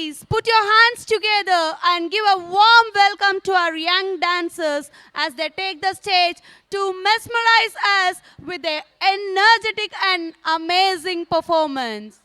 Please put your hands together and give a warm welcome to our young dancers as they take the stage to mesmerize us with their energetic and amazing performance.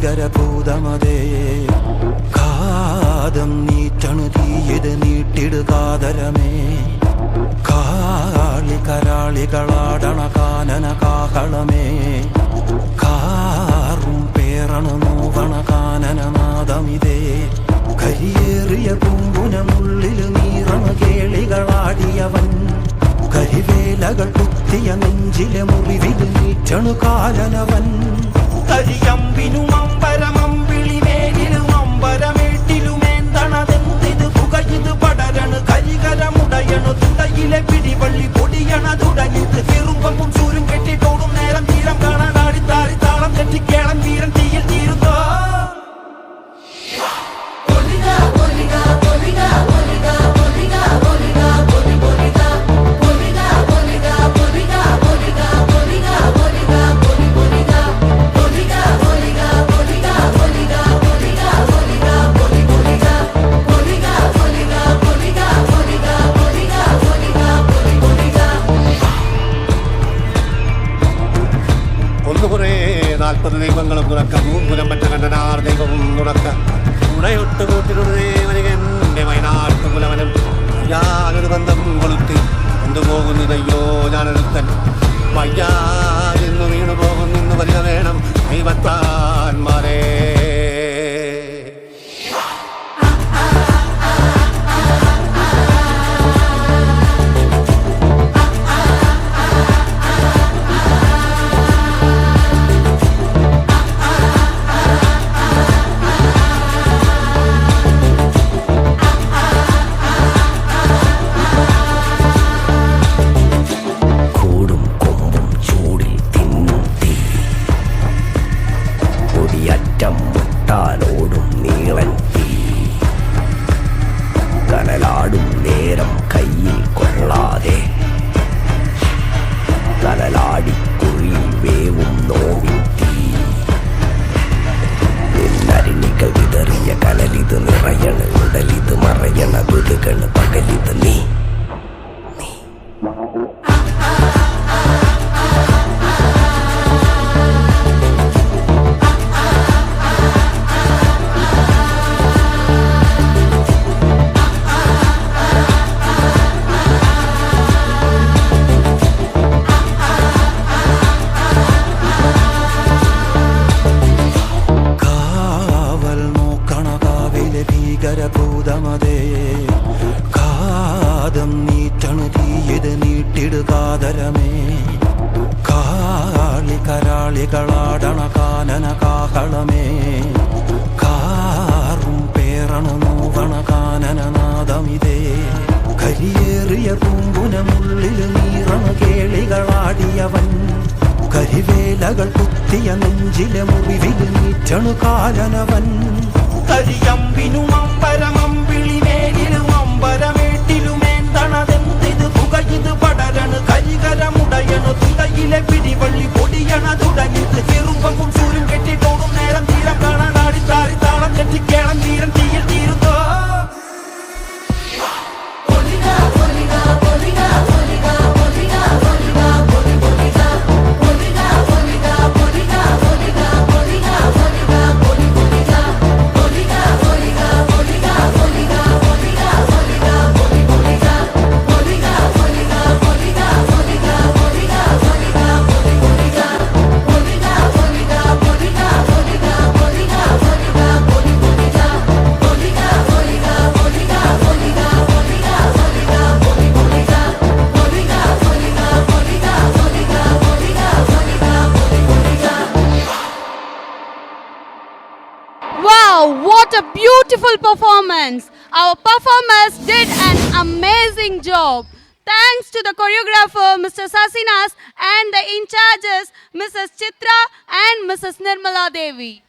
ഭീകരഭൂതമതേ കാതം നീറ്റണു തീയത് നീട്ടിടുകാതരമേ കാളി കരാളികളാടണ കാനന കാഹളമേ കാറും പേറണു നോവണ കാനനനാദമിതേ കരിയേറിയ പൂമ്പുനമുള്ളിൽ നീറണ കേളികളാടിയവൻ കരിവേലകൾ കുത്തിയ നെഞ്ചിലെ മുറിവിൽ നീറ്റണു കാലനവൻ കരിയമ്പിനും അമ്പരമമ്പിളിമേലിലും അമ്പരമേട്ടിലുമേന്തണതെന്തിത് പുകയിത് പടരണു കരികരമുടയണു തുടയിലെ പിടിവള്ളി പൊടിയണ തുടങ്ങിത് ചെറുമ്പും ചൂരും കെട്ടിട്ടോടും നേരം തീരം കാണാൻ ആടിത്താടി താളം കെട്ടിക്കേളം വീരൻ തീയിൽ തീരുന്നോ ദൈവങ്ങളും തുറക്ക മൂർമുലം പറ്റ കണ്ടനാർ ദൈവവും തുറക്ക ഉണയൊട്ട് കൂട്ടിനുടനെ വരികന്റെ വയനാട്ട് കുലവനും ഞാനൊരു ബന്ധം കൊളുത്തി കൊണ്ടുപോകുന്നതയ്യോ ഞാനൊരുത്തൻ വയ്യാതെന്നു വീണു പോകുന്നു വരിക വേണം ദൈവത്താന്മാരേ ോടും നീളൻ തീ കനലാടും നേരം കയ്യിൽ കൊള്ളാതെ കനലാടിക്കുഴി വേവും നോവിൻ തീ നിന്നരിണികൾ വിതറിയ കനലിത് നിറയണ ഉടലിത് മറയണ ബുധകള് പകലിത് നീ ഭീകരഭൂതമതേ കാതം നീറ്റണു തീയത് നീട്ടിടുകാതരമേ കാളി കരാളികളാടണ കാനന കാഹളമേ കാറും പേറണു നോവണ കാനനനാദമിതേ കരിയേറിയ പൂമ്പുനമുള്ളിൽ നീറണ കേളികളാടിയവൻ കരിവേലകൾ കുത്തിയ നെഞ്ചിലെ മുറിവിൽ നീറ്റണു കാലനവൻ കരിയമ്പിനും അമ്പരമമ്പിളിമേലിലും അമ്പരമേട്ടിലുമേന്തണതെന്തിത് പുകയിത് പടരണു കരികരമുടയണു തുടയിലെ പിടിവള്ളി പൊടിയണ തുടങ്ങിത് ചെറുമ്പും ചൂരും കെട്ടിട്ടോടും നേരം തീരം കാണാൻ ആടിത്താടി താളം കെട്ടിക്കേളം വീരൻ തീയിൽ തീരുന്നോ Poliga, Wow, what a beautiful performance! Our performers did an amazing job. Thanks to the choreographer, Mr. Sasinas, and the in charges, Mrs. Chitra and Mrs. Nirmala Devi.